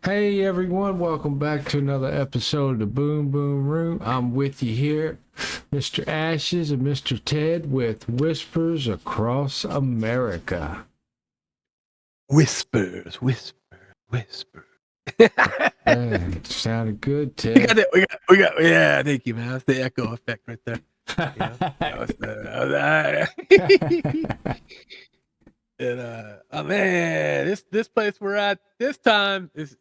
Hey everyone, welcome back to another episode of the Boom Boom Room. I'm with you here, Mr. Ashes and Mr. Ted with Whispers Across America. Whispers, whisper, whisper. Man, sounded good, We got Ted. that. Yeah, thank you, man. That's the echo effect right there. That was and oh man, this place we're at this time is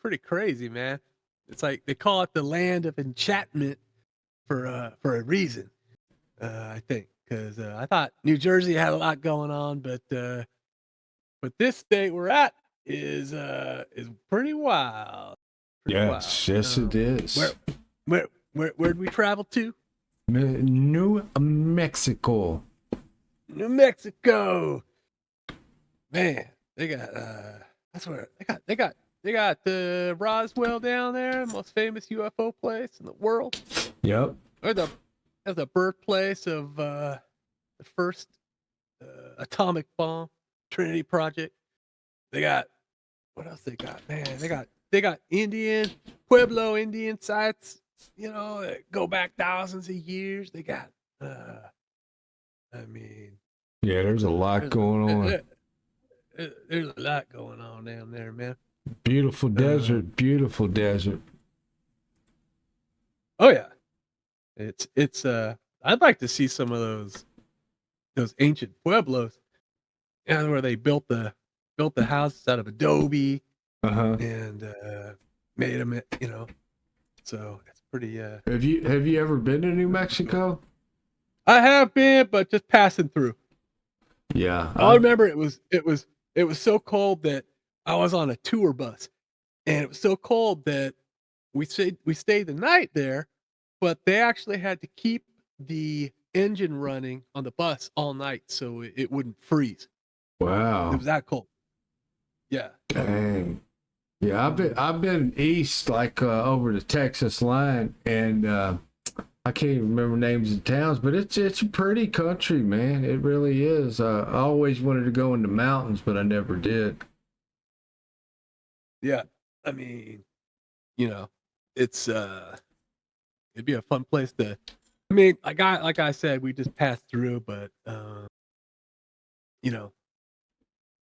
pretty crazy, man. It's like they call it the Land of Enchantment for a reason. I think because I thought New Jersey had a lot going on, but this state we're at is pretty wild. Pretty wild. Yes, it Where is. where'd we travel to? New Mexico. New Mexico. Man, they got that's where they got the Roswell down there, most famous UFO place in the world. Yep. Or the birthplace of the first atomic bomb, Trinity Project. They got what else they got? Man, they got Pueblo Indian sites, that go back thousands of years. They got I mean, Yeah, there's a lot going on. there's a lot going on down there, man. Beautiful desert, beautiful desert. Oh yeah. It's I'd like to see some of those ancient pueblos, where they built the houses out of adobe Uh-huh. and made them, So it's pretty. Have you ever been to New Mexico? I have been, but just passing through. Yeah. I remember it was so cold that I was on a tour bus, and it was so cold that we stayed the night there, but they actually had to keep the engine running on the bus all night so it wouldn't freeze. It Wow. was that cold. Yeah. Dang. Yeah, I've been east, like over the Texas line, and I can't even remember names of towns, but it's a pretty country, man. It really is. I always wanted to go in the mountains, but I never did. Yeah. I mean, it's it'd be a fun place to. I mean, like I said, we just passed through, but you know,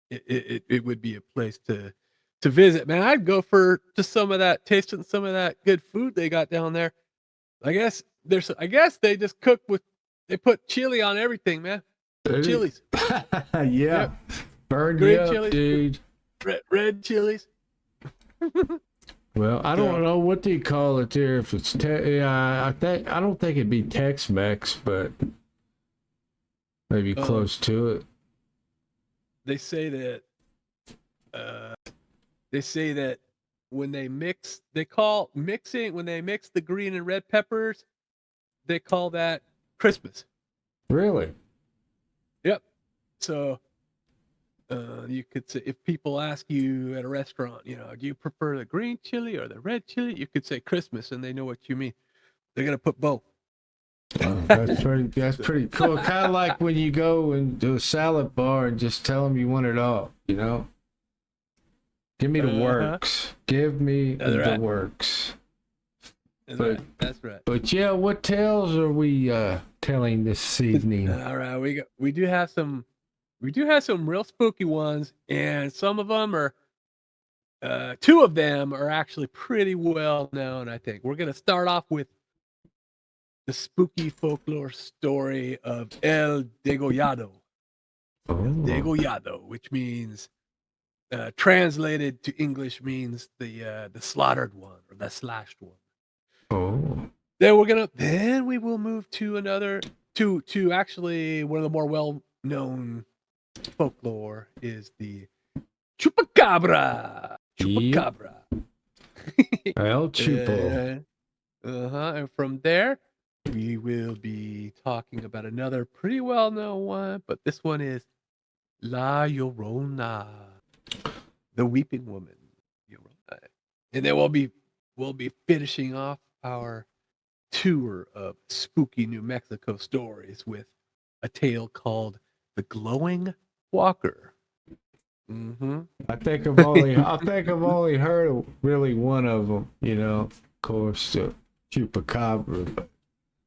it would be a place to visit, man. I'd go for just some of that, tasting some of that good food they got down there. I guess they just cook with. They put chili on everything, man. Chilies. Yeah, Yep. burn you Green up, chilies, dude. red chilies. Well, I don't know what do you call it there. If it's yeah, I don't think it'd be Tex-Mex, but maybe close to it. They say that. They say that when they mix, they call mixing when they mix the green and red peppers. They call that Christmas. Really? Yep. So you could say, if people ask you at a restaurant, do you prefer the green chili or the red chili? You could say Christmas, and they know what you mean. They're gonna put both. Oh, that's pretty cool. Kind of like when you go and do a salad bar and just tell them you want it all. Give me the works. Give me the works. That's right. But yeah, what tales are we telling this evening? All right, we do have some real spooky ones, and some of them are two of them are actually pretty well known. I think we're gonna start off with the spooky folklore story of El Degollado. El Oh, Degollado, which means translated to English means the slaughtered one or the slashed one. oh, Then we will move to another to actually one of the more well known folklore is the Chupacabra. yep. Chupacabra. El Chupo. And from there we will be talking about another pretty well known one, but this one is La Llorona, the weeping woman. Llorona. And then we'll be finishing off our tour of spooky New Mexico stories with a tale called The Glowing Walker. Mm-hmm. I think I've only heard really one of them. You know, of course, Chupacabra. But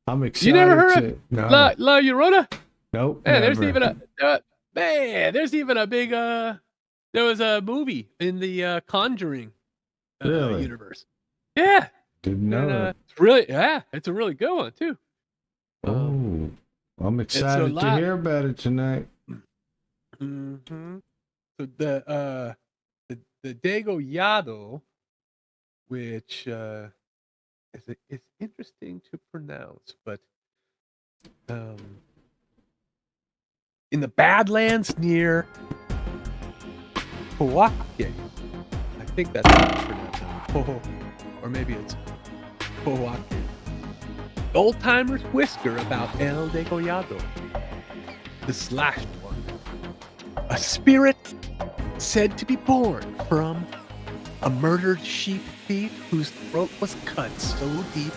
I'm You never excited heard to. of No, La Llorona? nope, Man, never. there's even a big there was a movie in the Conjuring Really, universe. Yeah. didn't And know it. it's a really good one too. Oh, I'm And so excited to hear about it tonight. mm-hmm. So the Degollado, which is interesting to pronounce, but um, in the Badlands near Poake, I think that's how you pronounce it. Or maybe it's Poake. Old timers whisper about El Degollado, the slashed one, a spirit said to be born from a murdered sheep thief whose throat was cut so deep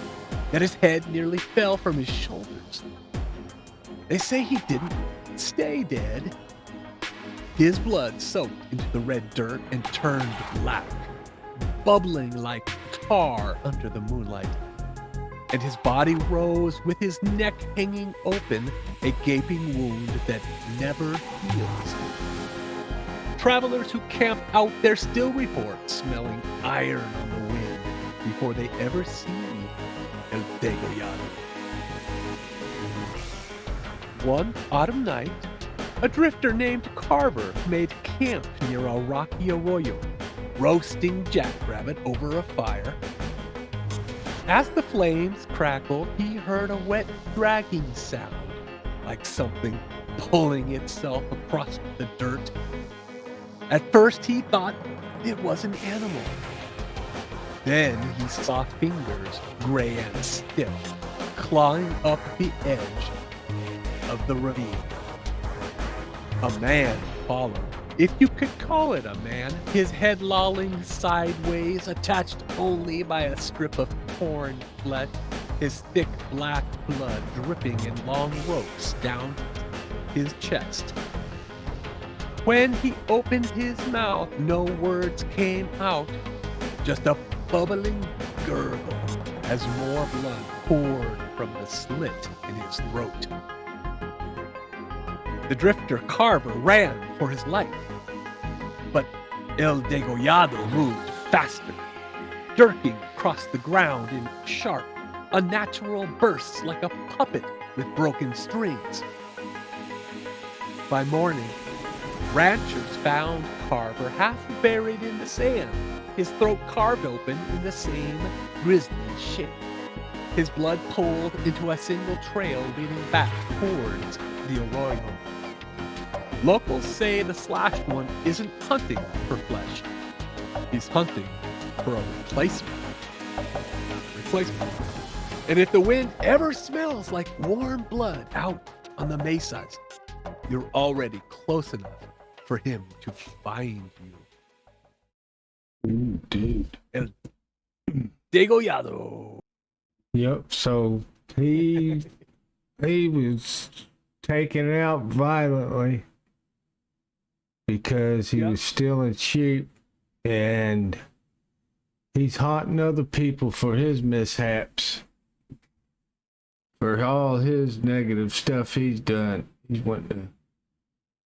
that his head nearly fell from his shoulders. They say he didn't stay dead. His blood soaked into the red dirt and turned black, bubbling like tar under the moonlight. And his body rose with his neck hanging open, a gaping wound that never heals. Travelers who camp out there still report smelling iron on the wind before they ever see El Degollado. One autumn night, a drifter named Carver made camp near a rocky arroyo, roasting jackrabbit over a fire. As the flames crackled, he heard a wet dragging sound, like something pulling itself across the dirt. At first he thought it was an animal. Then he saw fingers, gray and stiff, clawing up the edge of the ravine. A man followed, if you could call it a man, his head lolling sideways, attached only by a strip of torn flesh, his thick black blood dripping in long ropes down his chest. When he opened his mouth, no words came out, just a bubbling gurgle as more blood poured from the slit in his throat. The drifter Carver ran for his life, but El Degollado moved faster, jerking across the ground in sharp, unnatural bursts like a puppet with broken strings. By morning, ranchers found Carver half buried in the sand, his throat carved open in the same grisly shape. His blood pulled into a single trail leading back towards the arroyo. Locals say the slashed one isn't hunting for flesh. He's hunting for a replacement. And if the wind ever smells like warm blood out on the mesas, you're already close enough for him to find you. Ooh, dude. El Degollado. Yep. So he was taken out violently because he was stealing sheep, and he's haunting other people for his mishaps, for all his negative stuff he's done. He's wanting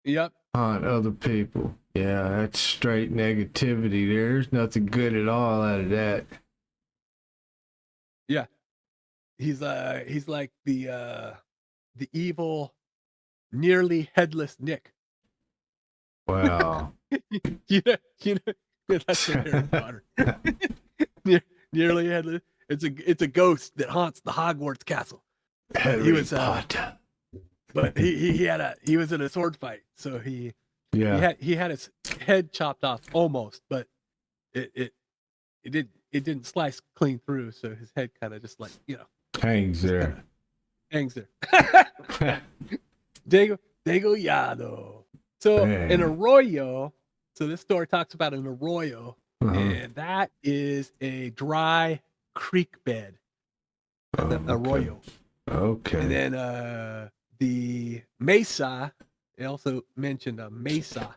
to haunt other people. Yeah, that's straight negativity. There's nothing good at all out of that. Yeah. He's like the evil, nearly headless Nick. Wow. you know, that's the Harry Potter. Nearly headless. It's a ghost that haunts the Hogwarts castle. Harry Potter. But he was in a sword fight, so he had his head chopped off almost, but it didn't slice clean through, so his head kind of just like hangs there. Hangs there. Degollado. So an arroyo. So this story talks about an arroyo, and that is a dry creek bed. Arroyo. Okay. And then the mesa. They also mentioned a mesa,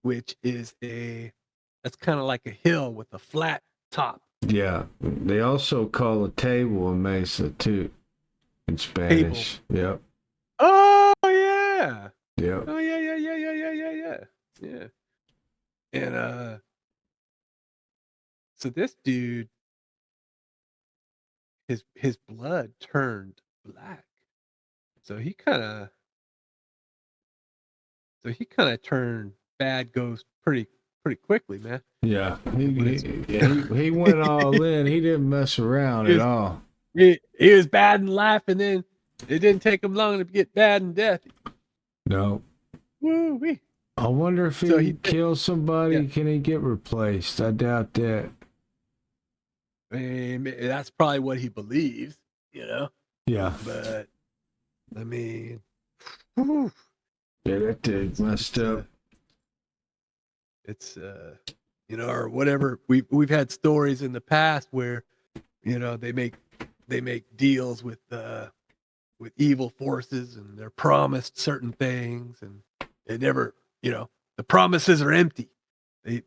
which is that's kind of like a hill with a flat top. Yeah. They also call a table a mesa too in Spanish. Yep. Oh yeah. Yep. Oh yeah. And so this dude, his blood turned black. So he kind of turned bad ghost pretty quickly, man. Yeah. He went all in. He didn't mess around at all. He was bad in life, and then it didn't take him long to get bad in death. No. Woo-wee. I wonder if he kills somebody, can he get replaced? I doubt that. I mean, that's probably what he believes, you know? Yeah. But, I mean... Yeah, that dude messed up. It's, you know, or whatever. We've had stories in the past where, you know, they make deals with evil forces, and they're promised certain things, and they never, you know, the promises are empty,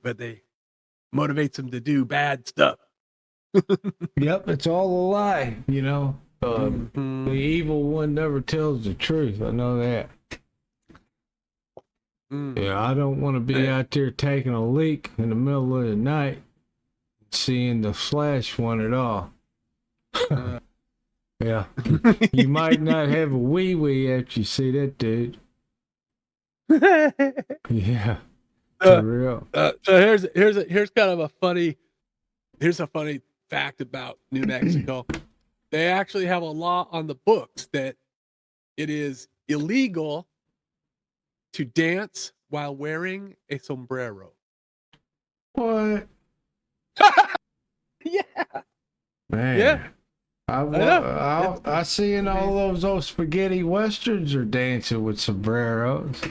but they motivates them to do bad stuff. Yep, it's all a lie, you know. The evil one never tells the truth. I know that. Yeah, I don't want to be out there taking a leak in the middle of the night, seeing the flash one at all. Yeah, you might not have a wee after you see that dude. Yeah, for real. So here's kind of a funny fact about New Mexico. They actually have a law on the books that it is illegal to dance while wearing a sombrero. What? Yeah. Man. Yeah. I see in all those old spaghetti westerns are dancing with sombreros.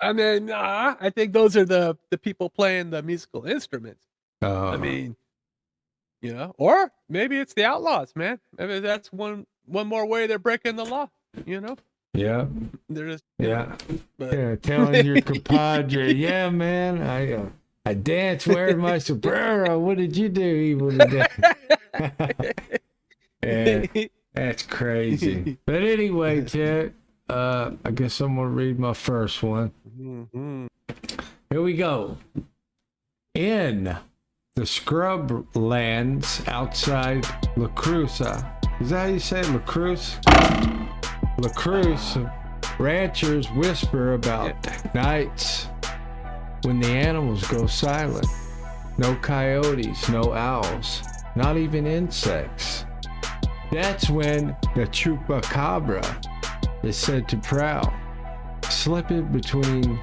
I mean, I think those are the people playing the musical instruments. I mean, you know, or maybe it's the outlaws, man. Maybe that's one more way they're breaking the law, you know? Yeah. They're just telling your compadre, yeah, man, I danced wearing my sombrero. What did you do evil today? Yeah, that's crazy. But anyway, Ted, I guess I'm gonna read my first one. Here we go. In the scrub lands outside La Cruz. Is that how you say it? La Cruz? La Cruz, ranchers whisper about nights when the animals go silent. No coyotes, no owls, not even insects. That's when the Chupacabra is said to prowl, slipping between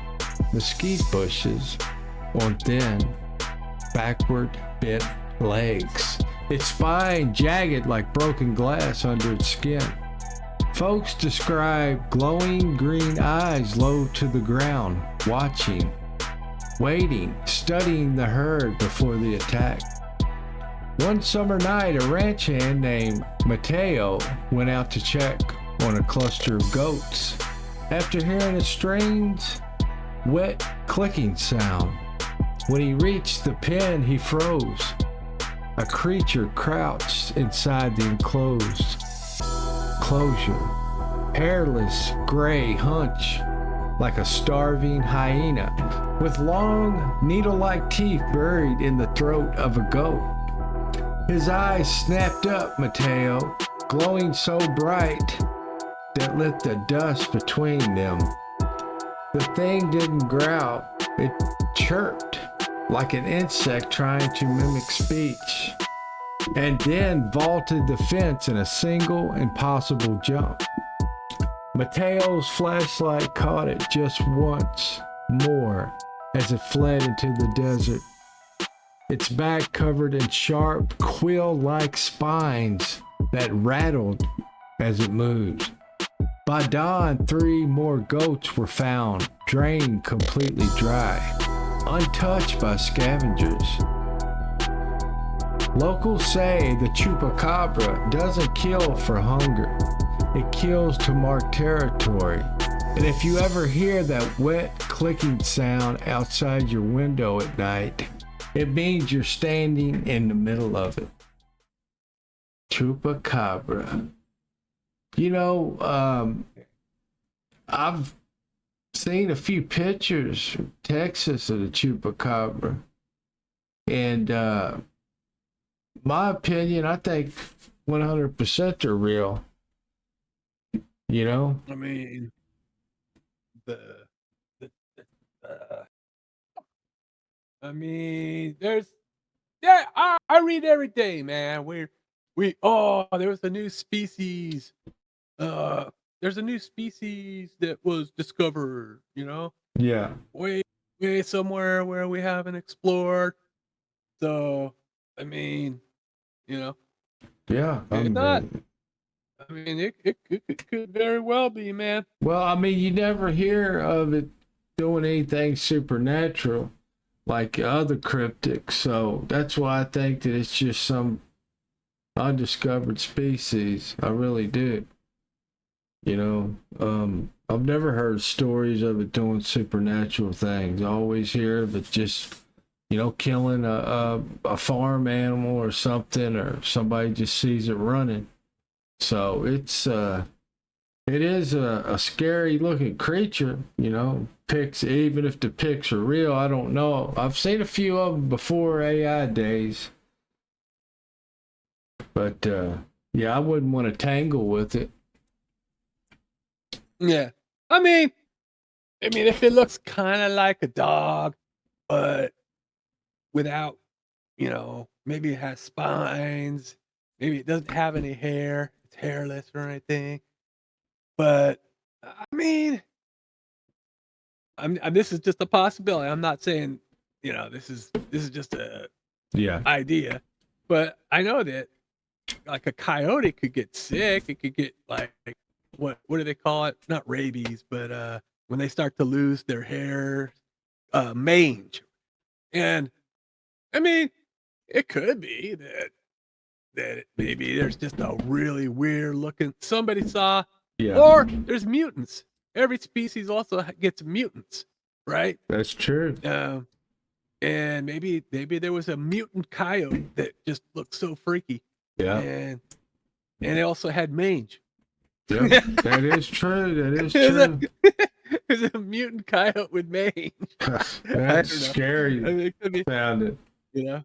mesquite bushes on thin, backward bent legs, its spine jagged like broken glass under its skin. Folks describe glowing green eyes low to the ground, watching, waiting, studying the herd before the attack. One summer night, a ranch hand named Mateo went out to check on a cluster of goats. After hearing a strange, wet clicking sound, when he reached the pen, he froze. A creature crouched inside the enclosure. Hairless, gray hunch like a starving hyena, with long, needle-like teeth buried in the throat of a goat. His eyes snapped up, Mateo, glowing so bright that lit the dust between them. The thing didn't growl, it chirped like an insect trying to mimic speech, and then vaulted the fence in a single impossible jump. Mateo's flashlight caught it just once more as it fled into the desert, its back covered in sharp, quill-like spines that rattled as it moved. By dawn, 3 more goats were found, drained completely dry, untouched by scavengers. Locals say the Chupacabra doesn't kill for hunger. It kills to mark territory. And if you ever hear that wet clicking sound outside your window at night, it means you're standing in the middle of it. Chupacabra. You know, I've seen a few pictures from Texas of the Chupacabra. And my opinion, I think 100% they're real. You know? I mean, there's I read every day, man. There was a new species. There's a new species that was discovered, Yeah. way somewhere where we haven't explored. So, I mean, you know, Yeah. it's not. I mean, it could very well be, man. Well, I mean, you never hear of it doing anything supernatural like other cryptids. So that's why I think that it's just some undiscovered species. I really do. You know, I've never heard stories of it doing supernatural things. I always hear of it just, killing a farm animal or something, or somebody just sees it running. So it is a scary looking creature, pics, even if the pics are real, I don't know. I've seen a few of them before AI days, but yeah, I wouldn't want to tangle with it. Yeah. I mean, if it looks kind of like a dog, but without, maybe it has spines, maybe it doesn't have any hair, it's hairless or anything. But this is just a possibility. I'm not saying, this is just a idea, but I know that like a coyote could get sick. It could get like what do they call it? Not rabies, but when they start to lose their hair, mange. And it could be that maybe there's just a really weird looking somebody saw. Yeah. Or there's mutants. Every species also gets mutants, right? That's true. And maybe there was a mutant coyote that just looked so freaky. Yeah. And it also had mange. Yeah, that is true. That is true. There's a mutant coyote with mange. That's scary. It could be, found it. Yeah.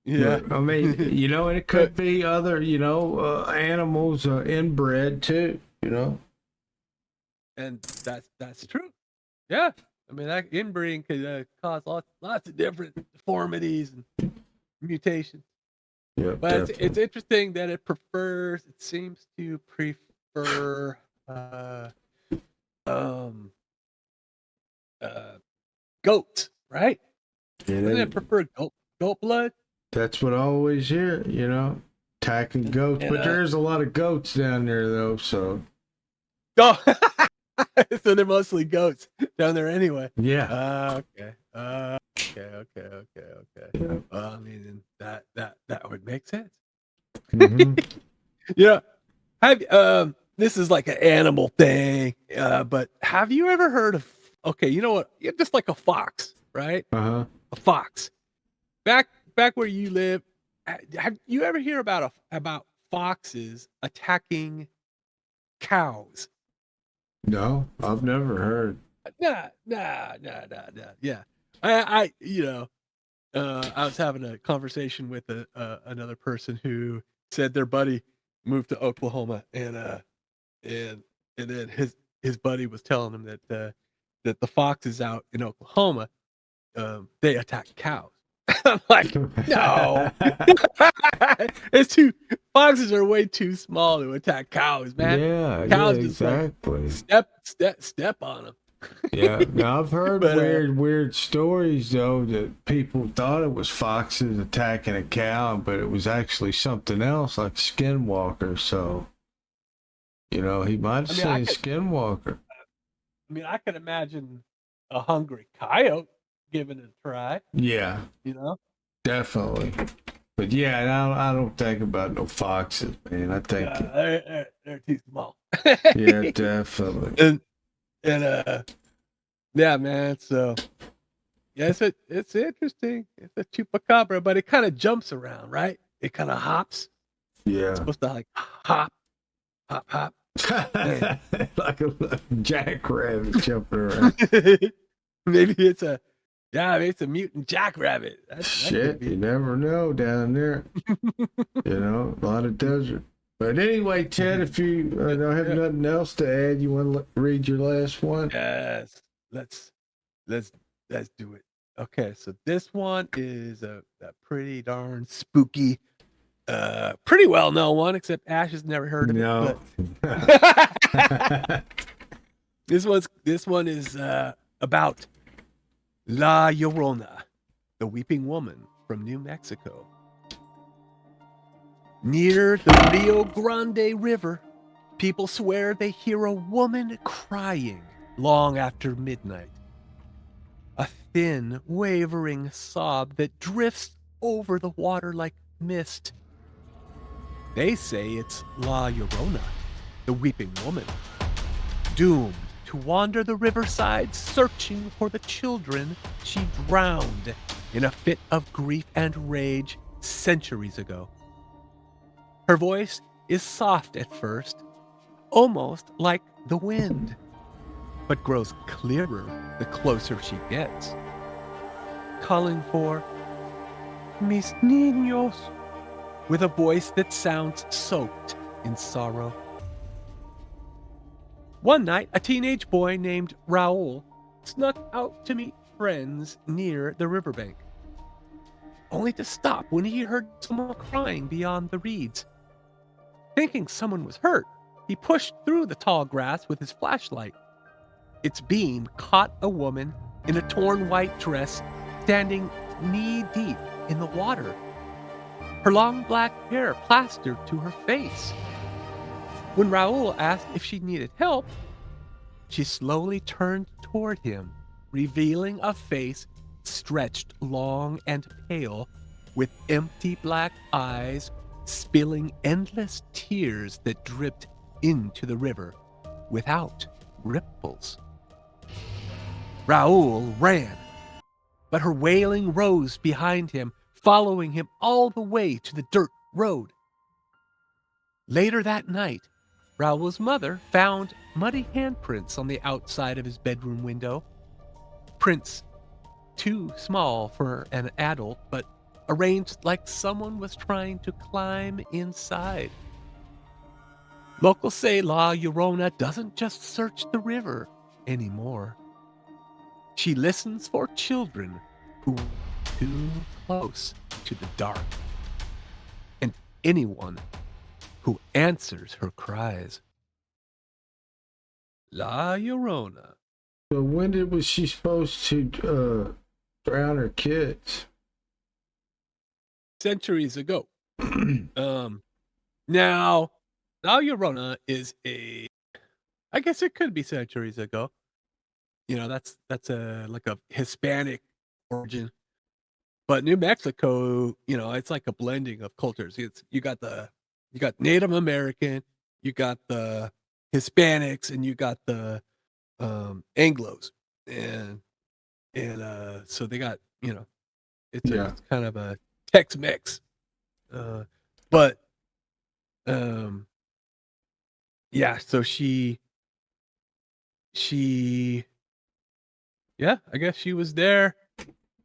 But, I mean, and it could be other, animals inbred too, And that's true. Yeah. That inbreeding could cause lots of different deformities and mutations. Yeah. But it's interesting that it seems to prefer goats, right? Doesn't it prefer goat blood? That's what I always hear, attacking goats. But there's a lot of goats down there though, so. Oh, so they're mostly goats down there anyway. Yeah. Okay. Yeah. Well, that would make sense. Mm-hmm. This is like an animal thing, but have you ever heard of? Okay, you know what? Just like a fox, right? Uh-huh. A fox. Back where you live, have you ever hear about foxes attacking cows? No, I've never heard. Nah. Yeah, I was having a conversation with another person who said their buddy moved to Oklahoma, and then his buddy was telling him that the foxes out in Oklahoma, they attack cows. I'm like, no, foxes are way too small to attack cows, man. Yeah, cows exactly. Just like step on them. Yeah, now I've heard weird stories though that people thought it was foxes attacking a cow, but it was actually something else, like a skinwalker. So, he might have seen a skinwalker. I can imagine a hungry coyote giving it a try. Yeah, definitely. But yeah, I don't think about no foxes, man. I think they're too small. Yeah, definitely. And Yeah, man. So yeah, it's interesting. It's a chupacabra, but it kind of jumps around, right? It kind of hops. It's Yeah. supposed to like hop, hop, hop. Man. Like a jackrabbit jumping around. Maybe it's a maybe it's a mutant jackrabbit. That could Shit, you be. never know down there. You know, a lot of desert. But anyway, Ted, if you don't have Yeah. nothing else to add, you want to read your last one? Yes. Let's let's do it. Okay, so this one is a pretty darn spooky, pretty well known one, except Ash has never heard of it. No. But this one is about La Llorona, the weeping woman from New Mexico. Near the Rio Grande River, people swear they hear a woman crying long after midnight. A thin, wavering sob that drifts over the water like mist. They say it's La Llorona, the weeping woman, doomed to wander the riverside searching for the children she drowned in a fit of grief and rage centuries ago. Her voice is soft at first, almost like the wind, but grows clearer the closer she gets, calling for mis niños with a voice that sounds soaked in sorrow. One night, a teenage boy named Raul snuck out to meet friends near the riverbank, only to stop when he heard someone crying beyond the reeds. Thinking someone was hurt, he pushed through the tall grass with his flashlight. Its beam caught a woman in a torn white dress standing knee-deep in the water, her long black hair plastered to her face. When Raul asked if she needed help, she slowly turned toward him, revealing a face stretched long and pale, with empty black eyes spilling endless tears that dripped into the river without ripples. Raul ran, but her wailing rose behind him, following him all the way to the dirt road. Later that night, Raul's mother found muddy handprints on the outside of his bedroom window. Prints too small for an adult, but arranged like someone was trying to climb inside. Locals say La Llorona doesn't just search the river anymore. She listens for children who are too close to the dark, and anyone who answers her cries. La Llorona. So when was she supposed to drown her kids? Centuries ago. Now, La Llorona is I guess it could be centuries ago. You know, that's a like a Hispanic origin. But New Mexico, you know, it's like a blending of cultures. You got Native American, you got the Hispanics, and you got the Anglos, and so they got, you know, it's kind of a Tex-Mex, but yeah. So she yeah, I guess she was there.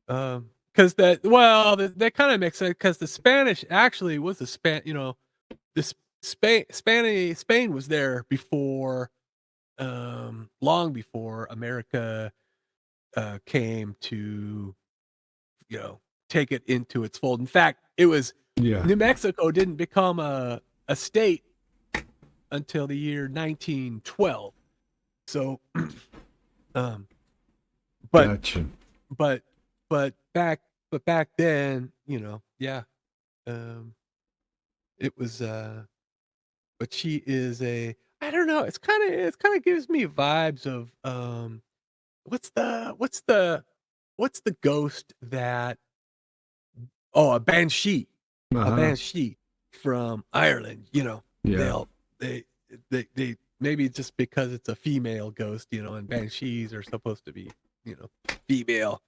Because that kind of makes sense, because the Spanish actually was you know, the Spain was there before, long before America came to, you know, take it into its fold. In fact, it was New Mexico didn't become a state until the year 1912. So, but Gotcha. but back then, you know, yeah, it was. But she is I don't know. It's kind of gives me vibes of what's the ghost that, oh, a banshee, a banshee from Ireland. You know, they maybe just because it's a female ghost, you know, and banshees are supposed to be female.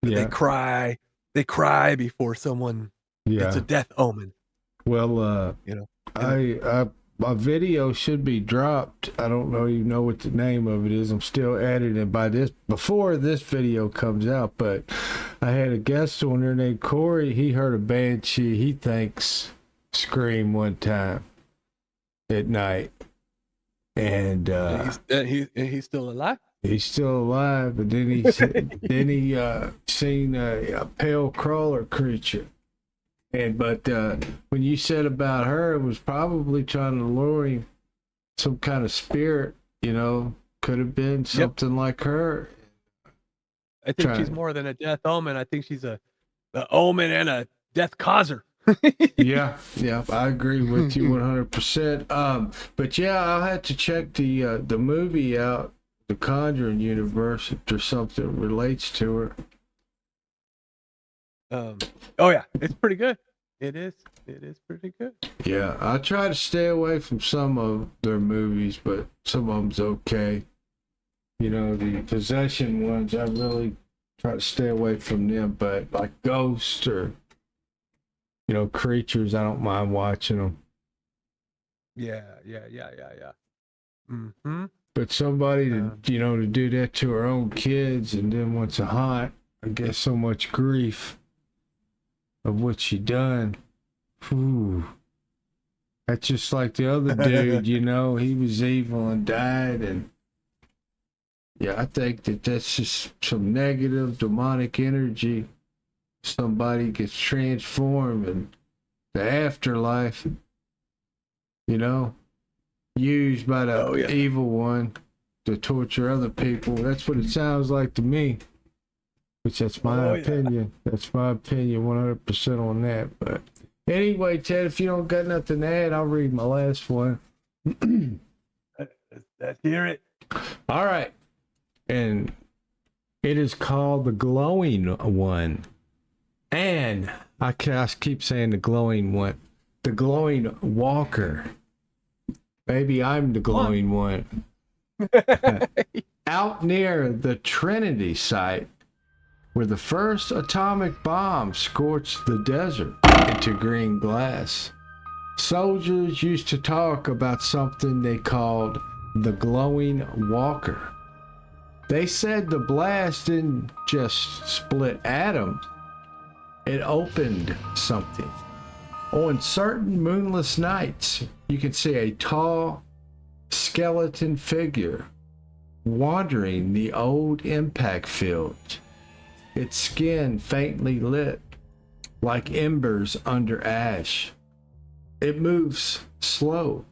And Yeah. They cry before someone. Yeah. It's a death omen. Well, You know. I my video should be dropped. I don't know you know what the name of it is. I'm still editing before this video comes out, but I had a guest on there named Corey. He heard a banshee, he thinks, scream one time at night. And he's still alive? He's still alive, but then he seen a pale crawler creature. But when you said about her, it was probably trying to lure him, some kind of spirit, could have been something like her. I think she's more than a death omen. I think she's a omen and a death causer. yeah, I agree with you 100%. But yeah, I'll have to check the movie out, the Conjuring universe, if there's something that relates to her. Oh yeah, it's pretty good. It is pretty good. Yeah, I try to stay away from some of their movies, but some of them's okay. The possession ones, I really try to stay away from them. But like ghosts or creatures, I don't mind watching them. Yeah. Mm-hmm. But somebody to do that to her own kids and then wants to haunt, I guess so much grief of what she done. Whew. That's just like the other dude, he was evil and died. And yeah, I think that's just some negative demonic energy. Somebody gets transformed in the afterlife, used by the evil one to torture other people. That's what it sounds like to me. Which that's my opinion. Yeah. That's my opinion 100% on that. But anyway, Ted, if you don't got nothing to add, I'll read my last one. Let's hear it. All right. And it is called The Glowing One. And I keep saying the glowing one. The Glowing Walker. Maybe I'm the glowing one. Out near the Trinity site, where the first atomic bomb scorched the desert into green glass, soldiers used to talk about something they called the Glowing Walker. They said the blast didn't just split atoms, it opened something. On certain moonless nights, you could see a tall, skeleton figure wandering the old impact field, its skin faintly lit like embers under ash. It moves slow,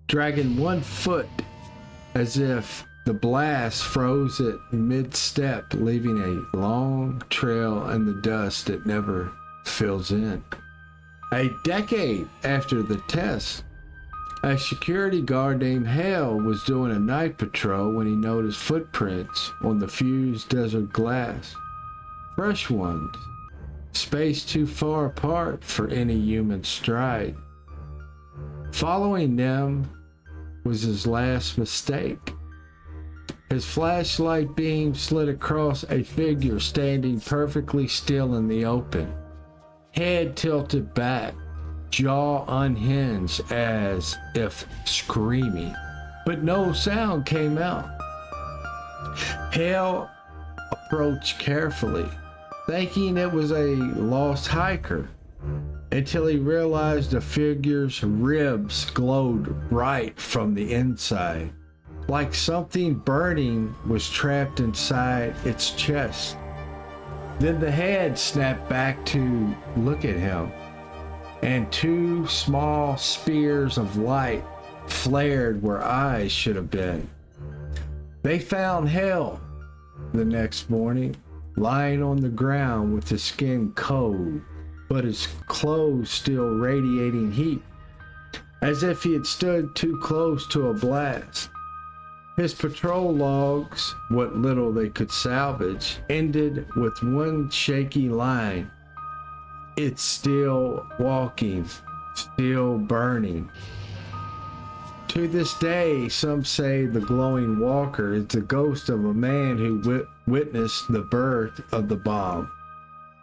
dragging 1 foot as if the blast froze it mid-step, leaving a long trail in the dust that never fills in. A decade after the test, a security guard named Hale was doing a night patrol when he noticed footprints on the fused desert glass. Fresh ones, spaced too far apart for any human stride. Following them was his last mistake. His flashlight beam slid across a figure standing perfectly still in the open, head tilted back, jaw unhinged as if screaming, but no sound came out. Hale approached carefully, thinking it was a lost hiker, until he realized the figure's ribs glowed bright from the inside, like something burning was trapped inside its chest. Then the head snapped back to look at him, and 2 small spears of light flared where eyes should have been. They found Hale the next morning, lying on the ground with his skin cold, but his clothes still radiating heat, as if he had stood too close to a blast. His patrol logs, what little they could salvage, ended with one shaky line: "It's still walking, still burning." To this day, some say the glowing walker is the ghost of a man who witnessed the birth of the bomb.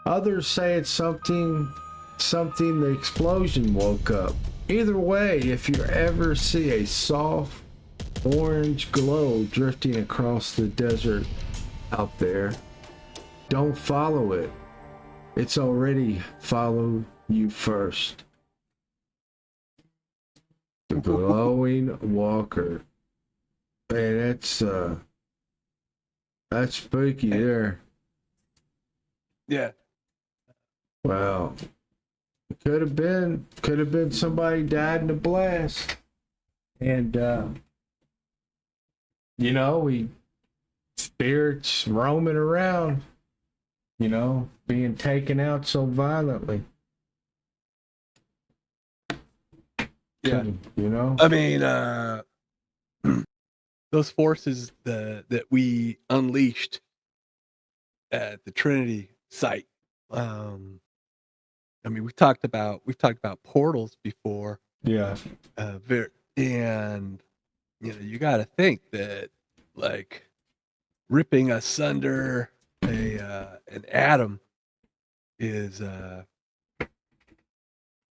Others say it's something the explosion woke up. Either way, if you ever see a soft orange glow drifting across the desert out there, don't follow it. It's already followed you first. The glowing walker. Man, that's spooky there. Yeah. Wow. Could have been somebody died in a blast. And we spirits roaming around, being taken out so violently. Yeah. I mean, those forces that we unleashed at the Trinity site. I mean, we've talked about portals before. Yeah. And you got to think that, like, ripping asunder an atom is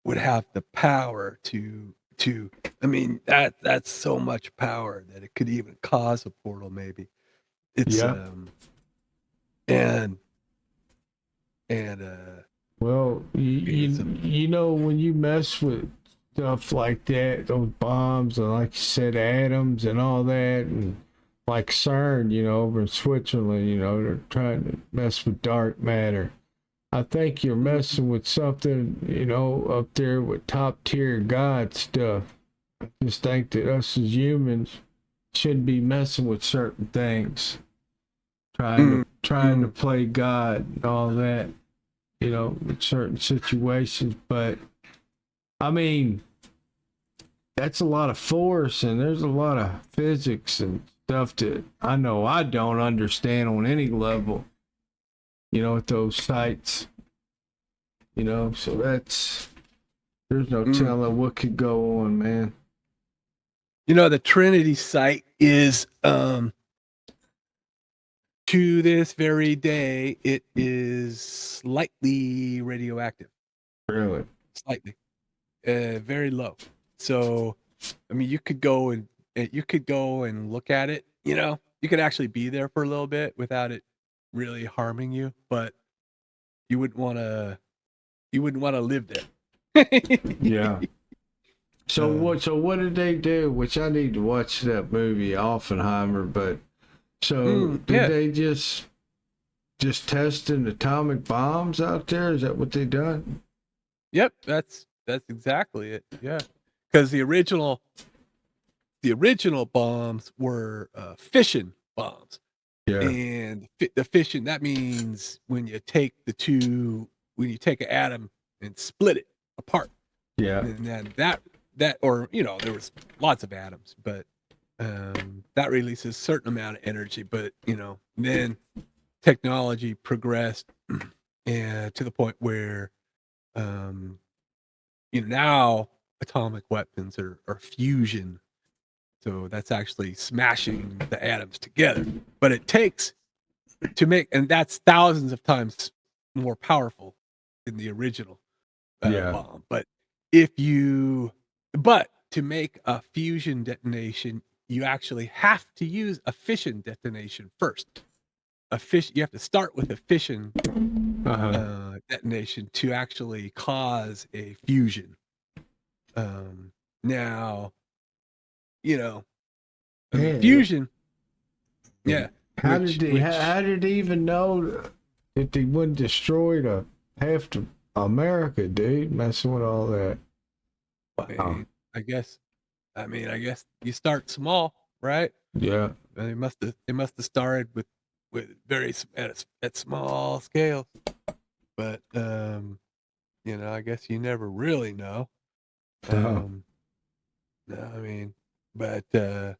would have the power to I mean, that's so much power that it could even cause a portal, maybe. It's and well, when you mess with stuff like that, those bombs and, like you said, atoms and all that, and like CERN, over in Switzerland, they're trying to mess with dark matter. I think you're messing with something, up there with top tier God stuff. I just think that us as humans shouldn't be messing with certain things, trying to play God and all that, with certain situations. But I mean, that's a lot of force, and there's a lot of physics and stuff that I know I don't understand on any level, at those sites, so there's no telling what could go on, man. The Trinity site is, to this very day, it is slightly radioactive. Really? Slightly. Very low. So, I mean, you could go and look at it, you could actually be there for a little bit without it really harming you, but you wouldn't want to live there. Yeah. So what did they do? Which I need to watch that movie Oppenheimer, but did they just testing atomic bombs out there? Is that what they done? Yep, that's exactly it. Yeah. Cuz the original bombs were fission bombs. Yeah. And the fission, that means when you take an atom and split it apart. Yeah. And then that or there was lots of atoms, but that releases a certain amount of energy, but then technology progressed and to the point where now atomic weapons are fusion. So that's actually smashing the atoms together. But it takes to make, and that's thousands of times more powerful than the original bomb. But to make a fusion detonation, you actually have to use a fission detonation first. You have to start with a fission detonation to actually cause a fusion. Now, fusion. Yeah. How did they even know that they wouldn't destroy half of America, dude? Messing with all that. Wow. I guess you start small, right? Yeah. They must have started with very at small scales, but I guess you never really know. No, I mean, but I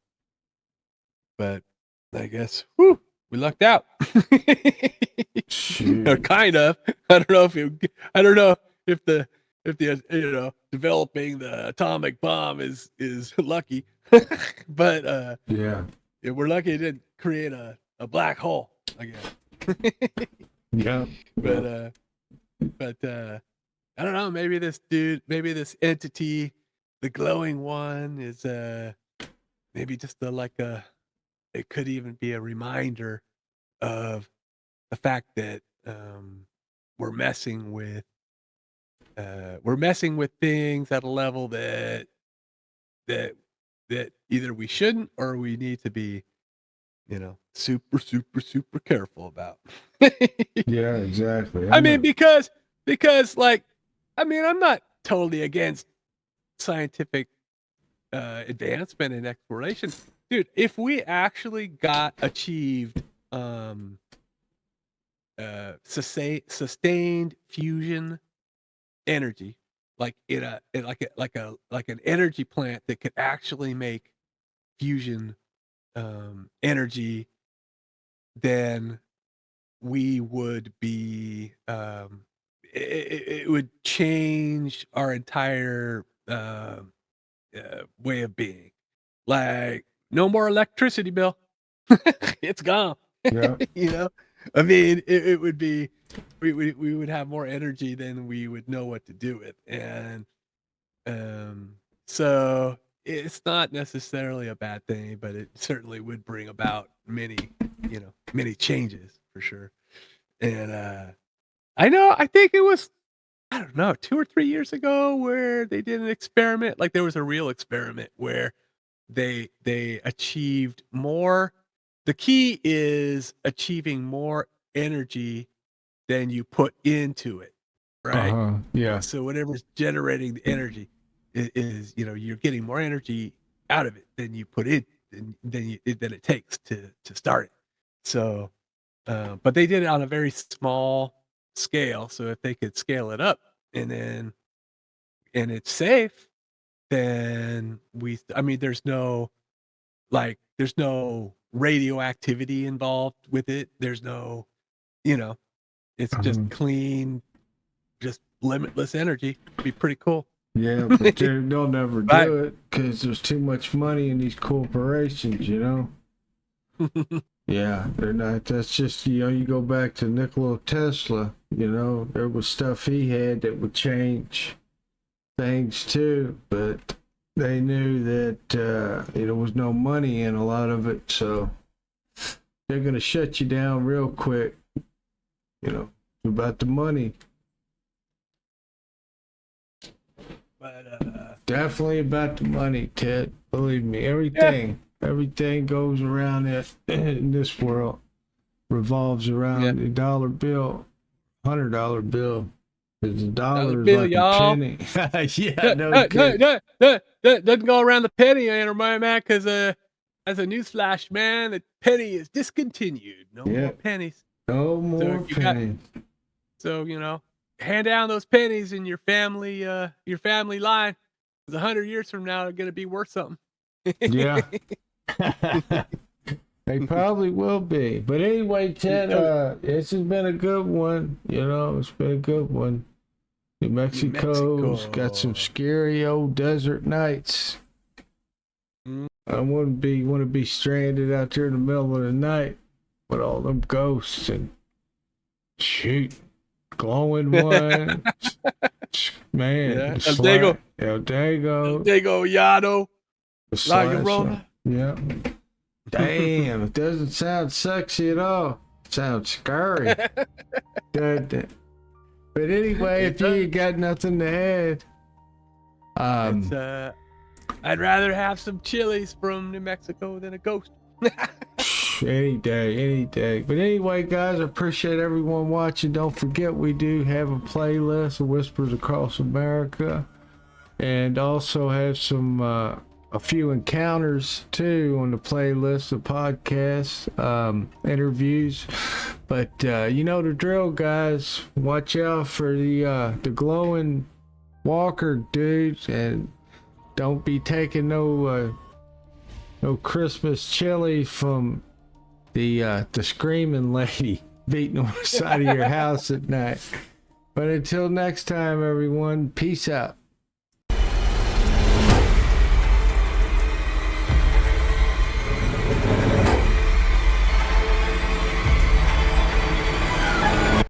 guess we lucked out. Or kind of. I don't know if if the developing the atomic bomb is lucky, but Yeah. if we're lucky, it didn't create a black hole, I guess. Yeah. But I don't know. Maybe this entity, the glowing one, is maybe just it could even be a reminder of the fact that we're messing with things at a level that that either we shouldn't or we need to be, super, super, super careful about. Yeah, exactly. I mean, because like, I mean, I'm not totally against scientific advancement and exploration, dude. If we actually achieved sustained fusion energy, like like an energy plant that could actually make fusion energy, then we would be it would change our entire way of being. Like, no more electricity bill. It's gone. Yeah. You know, I mean, it would be we would have more energy than we would know what to do with, and so it's not necessarily a bad thing, but it certainly would bring about many changes for sure. And I think it was, I don't know, 2 or 3 years ago where they did an experiment. Like, there was a real experiment where they achieved more. The key is achieving more energy than you put into it, right? Yeah. So whatever's generating the energy is, you're getting more energy out of it than you put in, than it takes to start it. So, but they did it on a very small scale. So if they could scale it up and it's safe, then I mean, there's no radioactivity involved with it. There's no, it's just clean, just limitless energy. It'd be pretty cool. Yeah, but they'll never Right. do it because there's too much money in these corporations, Yeah, they're not. That's just, you go back to Nikola Tesla, there was stuff he had that would change things too, but they knew that there was no money in a lot of it, so they're going to shut you down real quick, about the money. But Definitely about the money, Ted. Believe me, everything goes around it in this world revolves around the dollar bill, $100 bill. Because the dollar is bill, like y'all. a penny. Yeah, no kidding. Doesn't go around the penny anymore, man. Because as a newsflash, man, the penny is discontinued. No more pennies. No more pennies. So hand down those pennies in your family line. 'Cause 100 years from now, they're gonna be worth something. Yeah. They probably will be. But anyway, Ted, this has been a good one. It's been a good one. New Mexico's got some scary old desert nights. I want to be stranded out there in the middle of the night with all them ghosts and shoot. Glowing one. Man. El Dago. Yado. La Llorona. Yeah. Damn, it doesn't sound sexy at all. It sounds scary. But anyway, if you got nothing to add, I'd rather have some chilies from New Mexico than a ghost. any day. But anyway, guys, I appreciate everyone watching. Don't forget, we do have a playlist of Whispers Across America, and also have some a few encounters too on the playlist of podcasts, interviews. But the drill, guys. Watch out for the glowing walker dudes, and don't be taking no Christmas chili from the screaming lady beating on the side of your house at night. But until next time, everyone, peace out.